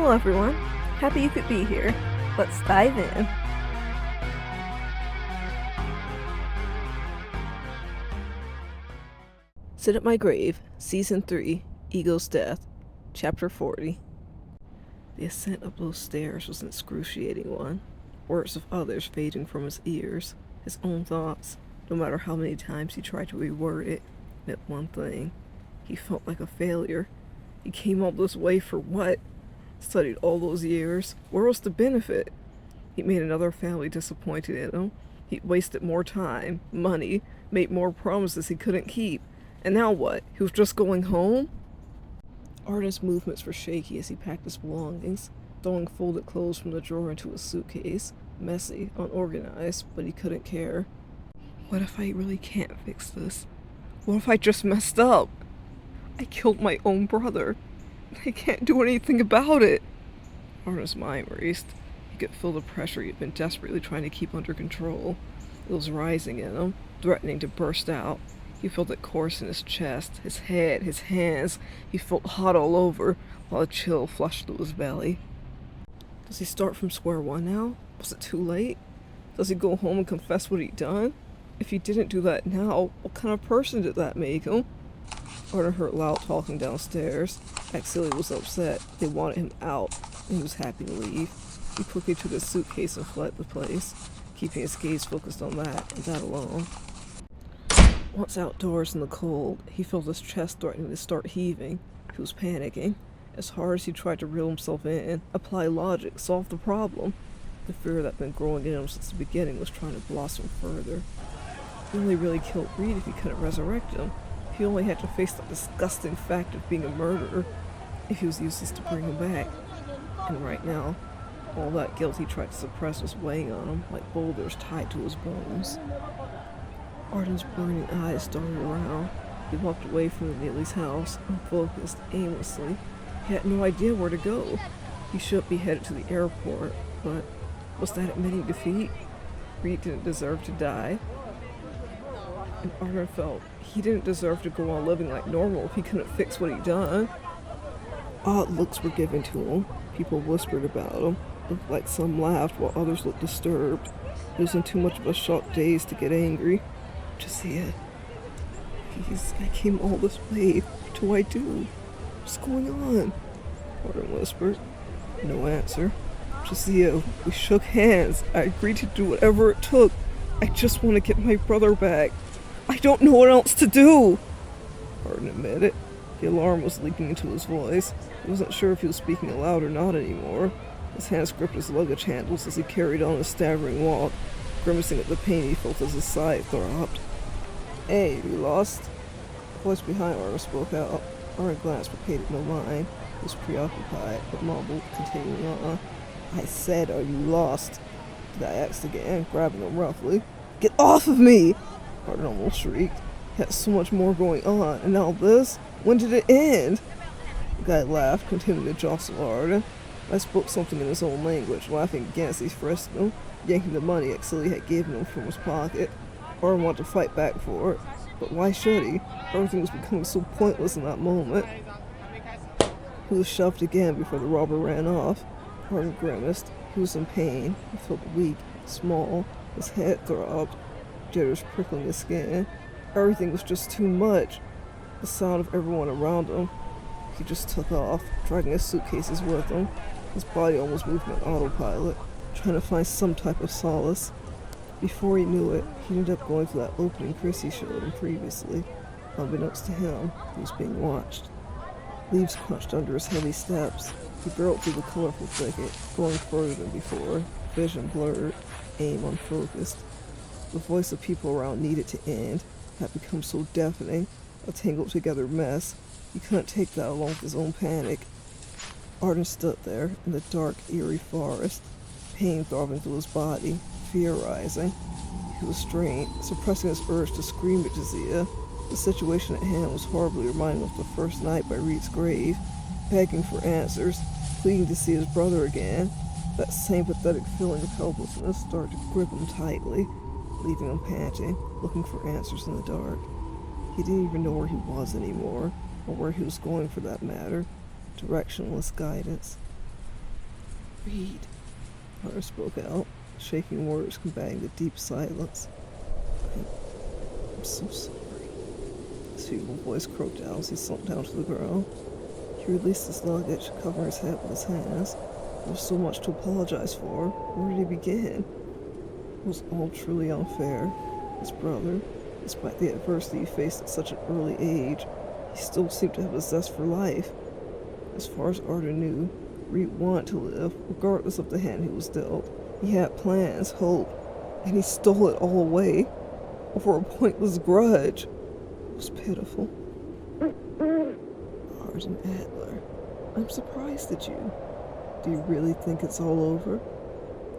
Hello everyone, happy you could be here. Let's dive in. Sit at My Grave, Season 3, Ego's Death, Chapter 40. The ascent up those stairs was an excruciating one. Words of others fading from his ears, his own thoughts, no matter how many times he tried to reword it, meant one thing. He felt like a failure. He came all this way for what? Studied all those years. Where was the benefit? He made another family disappointed in him. He wasted more time, money, made more promises he couldn't keep. And now what? He was just going home? Ardyn's movements were shaky as he packed his belongings, throwing folded clothes from the drawer into his suitcase. Messy, unorganized, but he couldn't care. What if I really can't fix this? What if I just messed up? I killed my own brother. I can't do anything about it. Ardyn's mind raced. He could feel the pressure he had been desperately trying to keep under control. It was rising in him, threatening to burst out. He felt it course in his chest, his head, his hands. He felt hot all over, while a chill flushed through his belly. Does he start from square one now? Was it too late? Does he go home and confess what he'd done? If he didn't do that now, what kind of person did that make him? Ardyn heard loud talking downstairs. Axilli was upset. They wanted him out, and he was happy to leave. He quickly took his suitcase and fled the place, keeping his gaze focused on that, and that alone. Once outdoors in the cold, he felt his chest threatening to start heaving. He was panicking. As hard as he tried to reel himself in, apply logic, solve the problem, the fear that had been growing in him since the beginning was trying to blossom further. He only really killed Reed if he couldn't resurrect him. He only had to face the disgusting fact of being a murderer if he was useless to bring him back. And right now, all that guilt he tried to suppress was weighing on him like boulders tied to his bones. Ardyn's burning eyes darted around. He walked away from the Neely's house, unfocused, aimlessly. He had no idea where to go. He should be headed to the airport, but was that admitting defeat? Reed didn't deserve to die. And Ardyn felt he didn't deserve to go on living like normal if he couldn't fix what he'd done. Odd looks were given to him. People whispered about him. Looked like some laughed while others looked disturbed. He was in too much of a shocked daze to get angry. Josiah, please, I came all this way. What do I do? What's going on? Ardyn whispered. No answer. Josiah, we shook hands. I agreed to do whatever it took. I just want to get my brother back. I don't know what else to do. Ardyn admitted. The alarm was leaking into his voice. He wasn't sure if he was speaking aloud or not anymore. His hands gripped his luggage handles as he carried on his staggering walk, grimacing at the pain he felt as his side throbbed. Hey, you lost? The voice behind Ardyn spoke out. Ardyn glanced but paid it no mind. He was preoccupied, but mumbled, continuing on. I said, are you lost? The guy asked again, grabbing him roughly. Get off of me! Ardyn almost shrieked. He had so much more going on, and now this? When did it end? The guy laughed, continuing to jostle Ardyn. I spoke something in his own language, laughing again as he frisked him, yanking the money Axilli had given him from his pocket. Ardyn wanted to fight back for it, but why should he? Everything was becoming so pointless in that moment. He was shoved again before the robber ran off. Ardyn grimaced. He was in pain. He felt weak, small. His head throbbed, jitters prickling his skin. Everything was just too much. The sound of everyone around him. He just took off, dragging his suitcases with him. His body almost moved on autopilot, trying to find some type of solace. Before he knew it, he ended up going to that opening Chrissy showed him previously. Unbeknownst to him, he was being watched. Leaves crunched under his heavy steps. He barreled through the colorful thicket, going further than before, vision blurred, aim unfocused. The voice of people around needed to end, had become so deafening, a tangled together mess. He couldn't take that along with his own panic. Ardyn stood there in the dark, eerie forest, pain throbbing through his body, fear rising. He was strained, suppressing his urge to scream at Josiah. The situation at hand was horribly reminding him of the first night by Reed's grave, begging for answers, pleading to see his brother again. That same pathetic feeling of helplessness started to grip him tightly, leaving him panting, looking for answers in the dark. He didn't even know where he was anymore, or where he was going for that matter. Directionless guidance. Read. Ardyn spoke out, shaking words combating the deep silence. I'm so sorry. His feeble voice croaked out as he slumped down to the ground. He released his luggage, covering his head with his hands. There was so much to apologize for. Where did he begin? It was all truly unfair. His brother, despite the adversity he faced at such an early age, he still seemed to have a zest for life. As far as Ardyn knew, Reed wanted to live, regardless of the hand he was dealt. He had plans, hope, and he stole it all away over a pointless grudge. It was pitiful. Ardyn Adler, I'm surprised at you. Do you really think it's all over?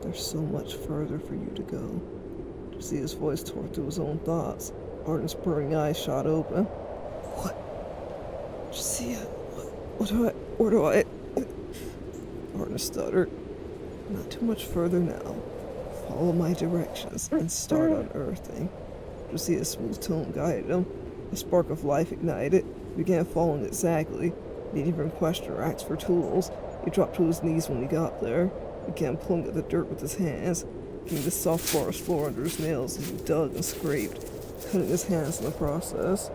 There's so much further for you to go. To see his voice tore through his own thoughts, Ardyn's burning eyes shot open. What? Josiah, where do I... Ardyn stuttered. Not too much further now. Follow my directions and start unearthing. Josiah's smooth tone guided him. A spark of life ignited. He began following exactly. He didn't even question or ask for tools. He dropped to his knees when he got there. He began pulling at the dirt with his hands, getting the soft forest floor under his nails as he dug and scraped, cutting his hands in the process.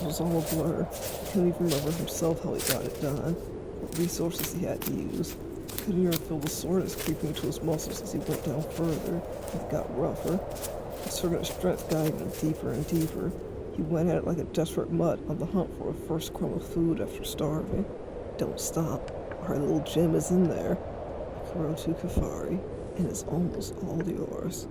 It was all a blur. He couldn't even remember himself how he got it done, what resources he had to use. He couldn't even feel the soreness creeping into his muscles as he went down further, and it got rougher. A certain strength guided him deeper and deeper. He went at it like a desperate mutt on the hunt for a first crumb of food after starving. Don't stop. Our little gem is in there. Karotu Kafari, and it's almost all yours.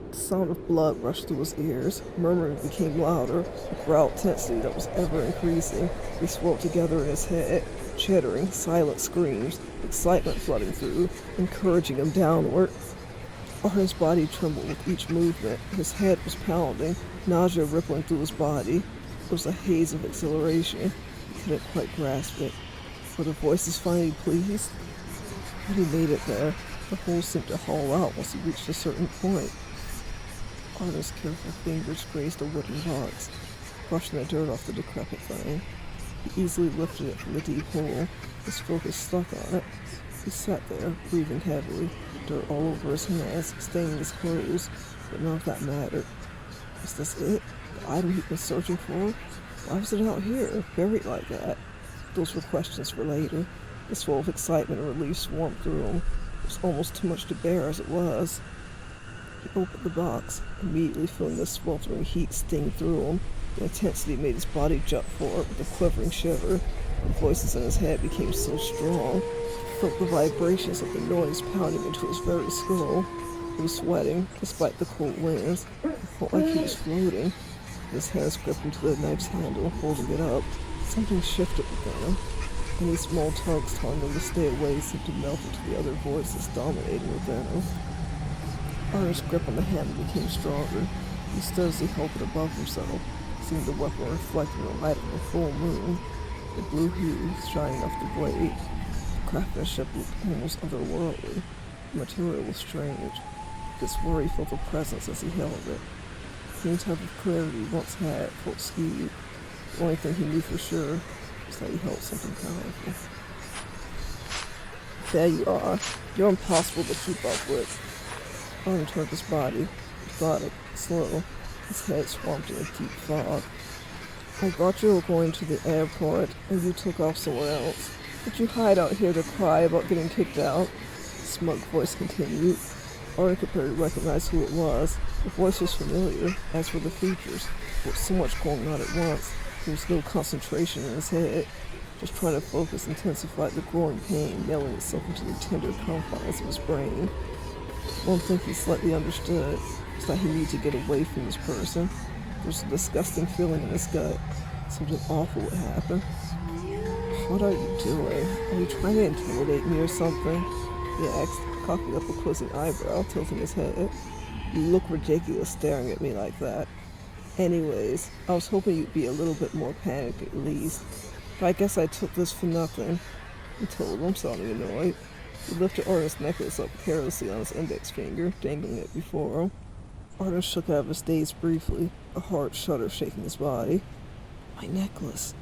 The sound of blood rushed through his ears. Murmuring became louder, a growl intensity that was ever increasing. They swirled together in his head, chittering, silent screams, excitement flooding through, encouraging him downward. Ardyn's body trembled with each movement. His head was pounding, nausea rippling through his body. It was a haze of exhilaration. He couldn't quite grasp it. Were the voices finally pleased? But he made it there. The hole seemed to hollow out once he reached a certain point. Ardyn's careful fingers grazed a wooden box, brushing the dirt off the decrepit thing. He easily lifted it from the deep hole, his focus stuck on it. He sat there, breathing heavily, dirt all over his hands, staining his clothes, but none of that mattered. Was this it? The item he'd been searching for? Why was it out here, buried like that? Those were questions for later. The swirl of excitement and relief swarmed through him. It was almost too much to bear as it was. He opened the box, immediately feeling the sweltering heat sting through him. The intensity made his body jump forward with a quivering shiver. The voices in his head became so strong. He felt the vibrations of the noise pounding into his very skull. He was sweating, despite the cold winds. He felt like he was floating. His hands gripped into the knife's handle, holding it up. Something shifted within him. Any small tugs telling him to stay away seemed to melt into the other voices dominating within him. Ardyn's grip on the handle became stronger. He stood as he held it above himself, seeing the weapon reflecting the light of the full moon. The blue hue shining off the blade. The craftsmanship looked almost otherworldly. The material was strange. This worry felt a presence as he held it. The same type of clarity he once had felt skewed. The only thing he knew for sure was that he held something powerful. There you are. You're impossible to keep up with. Ardyn turned his body, methodic, slow, his head swamped in a deep fog. I thought you were going to the airport, and you took off somewhere else. Did you hide out here to cry about getting kicked out? The smug voice continued. Ardyn could barely recognize who it was. The voice was familiar, as were the features. There was so much going on at once. There was no concentration in his head. Just trying to focus intensified the growing pain, nailing itself into the tender confines of his brain. One thing he slightly understood was that he needed to get away from this person. There was a disgusting feeling in his gut. Something awful would happen. What are you doing? Are you trying to intimidate me or something? He asked, cocking up a quizzing eyebrow, tilting his head. You look ridiculous staring at me like that. Anyways, I was hoping you'd be a little bit more panicked at least. But I guess I took this for nothing. He told him, sounding annoyed. He lifted Ardyn's necklace up carelessly on his index finger, dangling it before him. Ardyn shook out of his daze briefly, a hard shudder shaking his body. My necklace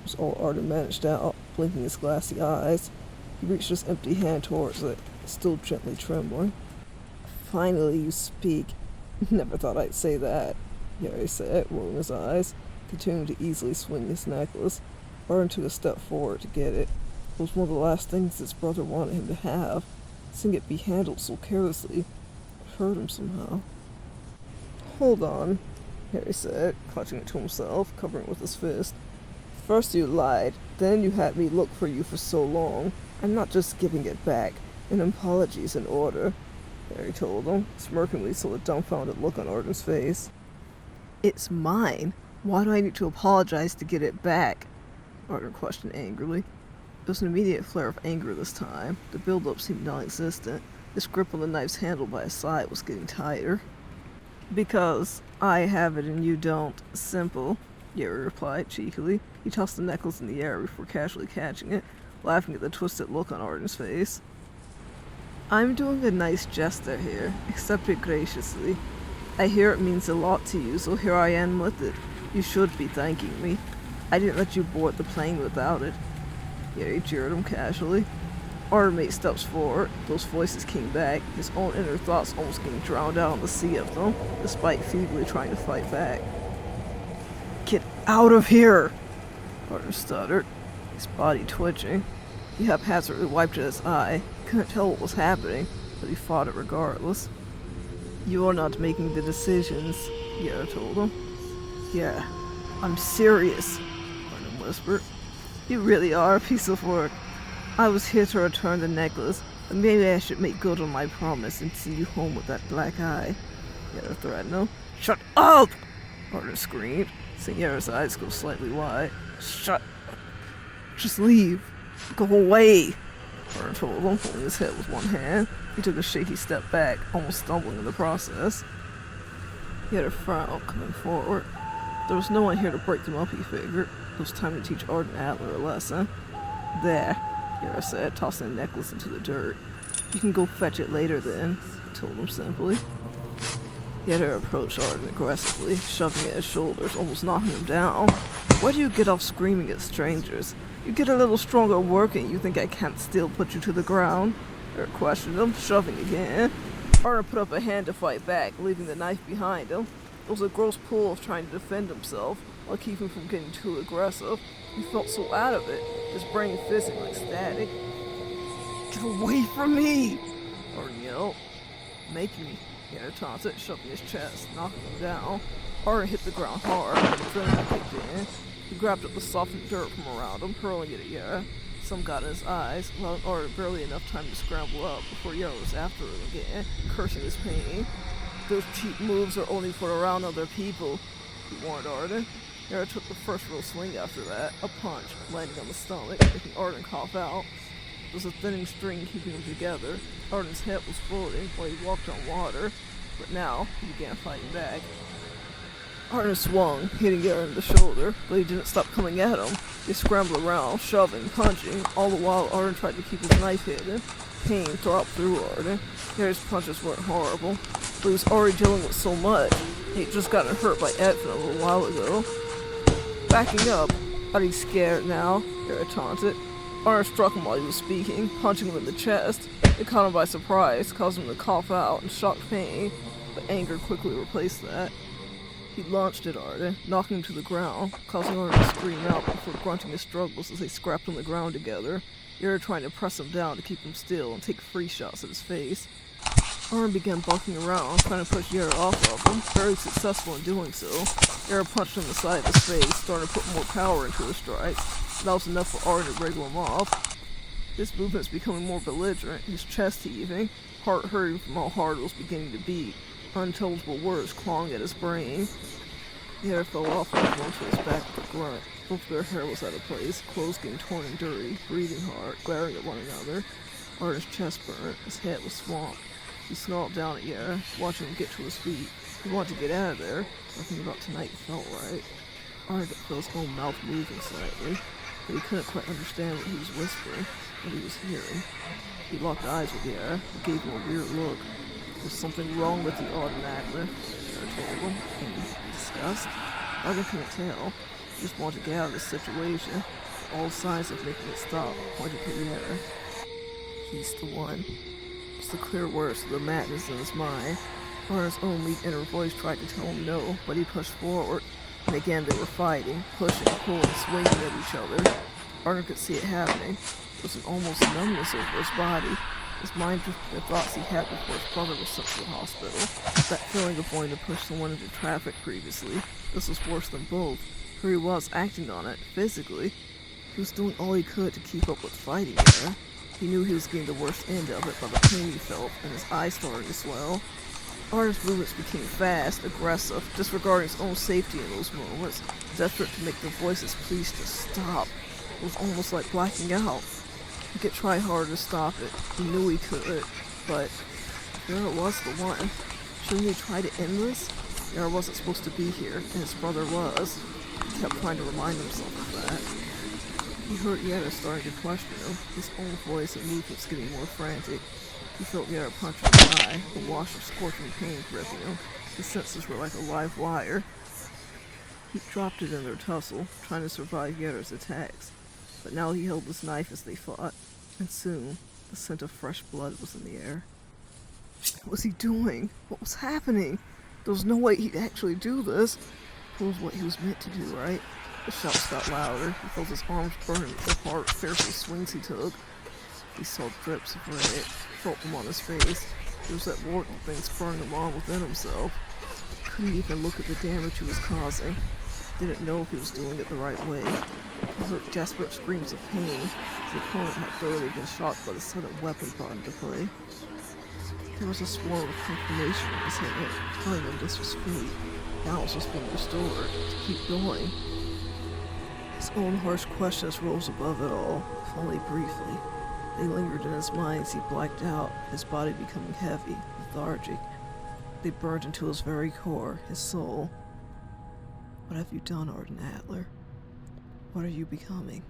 was all Ardyn managed out, blinking his glassy eyes. He reached his empty hand towards it, still gently trembling. Finally you speak. Never thought I'd say that, Gary said, rolling his eyes, continuing to easily swing his necklace. Ardyn took a step forward to get it. It was one of the last things his brother wanted him to have. Seeing it be handled so carelessly hurt him somehow. Hold on, Harry said, clutching it to himself, covering it with his fist. First you lied, then you had me look for you for so long. I'm not just giving it back. An apology's in order, Harry told him, smirkingly saw a dumbfounded look on Ardyn's face. It's mine. Why do I need to apologize to get it back? Ardyn questioned angrily. It was an immediate flare of anger this time. The build-up seemed non-existent. His grip on the knife's handle by his side was getting tighter. Because I have it and you don't. Simple, Gary replied cheekily. He tossed the necklace in the air before casually catching it, laughing at the twisted look on Ardyn's face. I'm doing a nice gesture here. Accept it graciously. I hear it means a lot to you, so here I am with it. You should be thanking me. I didn't let you board the plane without it. Gary jeered him casually. Ardyn made steps forward. Those voices came back, his own inner thoughts almost getting drowned out in the sea of them, despite feebly trying to fight back. Get out of here! Ardyn stuttered, his body twitching. He haphazardly wiped at his eye. He couldn't tell what was happening, but he fought it regardless. You're not making the decisions, Gary told him. Yeah, I'm serious, Ardyn whispered. You really are a piece of work. I was here to return the necklace, but maybe I should make good on my promise and send you home with that black eye. Yara threatened him. Shut up! Ardyn screamed, seeing Yara's eyes go slightly wide. Shut up. Just leave. Go away, Ardyn told him, holding his head with one hand. He took a shaky step back, almost stumbling in the process. He had a frown coming forward. There was no one here to break them up, he figured. It was time to teach Ardyn Adler a lesson. There, Yara said, tossing the necklace into the dirt. You can go fetch it later then, he told him simply. Yara approached Ardyn aggressively, shoving at his shoulders, almost knocking him down. Why do you get off screaming at strangers? You get a little stronger working, you think I can't still put you to the ground? Yara questioned him, shoving again. Ardyn put up a hand to fight back, leaving the knife behind him. It was a gross pull of trying to defend himself, while keeping from getting too aggressive. He felt so out of it, his brain fizzing like static. Get away from me! Ardyn yelled. Make me, Yara taunted, shoving his chest, knocking him down. Ardyn hit the ground hard, and the adrenaline kicked in. He grabbed up the softened dirt from around him, hurling it at Yara. Some got in his eyes, allowing Ardyn barely enough time to scramble up before Yara was after him again, cursing his pain. Those cheap moves are only for around other people, he warned Ardyn. Yara took the first real swing after that, a punch, landing on the stomach, making Ardyn cough out. There was a thinning string keeping them together. Ardyn's head was floating while he walked on water, but now he began fighting back. Ardyn swung, hitting Yara in the shoulder, but he didn't stop coming at him. He scrambled around, shoving, punching, all the while Ardyn tried to keep his knife hidden. Pain throbbed through Ardyn. Yara's punches weren't horrible, but he was already dealing with so much. He had just gotten hurt by Edvin a little while ago. Backing up, are you scared now? Yara taunted. Ardyn struck him while he was speaking, punching him in the chest. It caught him by surprise, causing him to cough out in shocked pain, but anger quickly replaced that. He launched at Ardyn, knocking him to the ground, causing Ardyn to scream out before grunting his struggles as they scrapped on the ground together, Yara trying to press him down to keep him still and take free shots at his face. Ardyn began bucking around, trying to push Yara off of him, very successful in doing so. Yara punched him in the side of his face, starting to put more power into his strikes. That was enough for Ardyn to wriggle him off. His movements becoming more belligerent, his chest heaving, heart hurting from how hard it was beginning to beat, unintelligible words clawing at his brain. Yara fell off and fell to his back with a grunt. Both their hair was out of place, clothes getting torn and dirty, breathing hard, glaring at one another. Ardyn's chest burned, his head was swamped. He snarled down at Yara, watching him get to his feet. He wanted to get out of there. Nothing about tonight felt right. Ardyn could feel his own mouth moving slightly, but he couldn't quite understand what he was whispering, what he was hearing. He locked eyes with Yara, and gave him a weird look. There's something wrong with the Ardyn Adler, Yara told him, in disgust. Ardyn couldn't tell. He just wanted to get out of this situation. All signs of making it stop pointed to Yara. He's the one. the clear words of the madness in his mind. Ardyn's own weak inner voice tried to tell him no, but he pushed forward. And again they were fighting, pushing, pulling, swinging at each other. Ardyn could see it happening. There was an almost numbness over his body. His mind drifted the thoughts he had before his brother was sent to the hospital. That feeling of wanting to push someone into traffic previously. This was worse than both. Here he was, acting on it, physically. He was doing all he could to keep up with fighting there. He knew he was getting the worst end of it by the pain he felt, and his eyes started to swell. Ardyn's movements became fast, aggressive, disregarding his own safety in those moments, desperate to make the voices please just stop. It was almost like blacking out. He could try harder to stop it. He knew he could, but there it was, the one. Shouldn't he try to end this? Yara wasn't supposed to be here, and his brother was. He kept trying to remind himself of that. He heard Yara starting to question him, his own voice and movements getting more frantic. He felt Yara punch in the eye, a wash of scorching pain gripping him. His senses were like a live wire. He dropped it in their tussle, trying to survive Yara's attacks. But now he held his knife as they fought, and soon the scent of fresh blood was in the air. What was he doing? What was happening? There was no way he'd actually do this. It was what he was meant to do, right? The shouts got louder. He felt his arms burning with the hard, fearful swings he took. He saw drips of red, felt them on his face. There was that warped thing spurring him on within himself. He couldn't even look at the damage he was causing. Didn't know if he was doing it the right way. He heard desperate screams of pain. His opponent had barely been shocked by the sudden weapon brought into play. There was a swarm of confirmation in his head, telling him this was fate. Now it was just being restored to keep going. His own harsh questions rose above it all, if only briefly. They lingered in his mind as he blacked out, his body becoming heavy, lethargic. They burned into his very core, his soul. What have you done, Ardyn Adler? What are you becoming?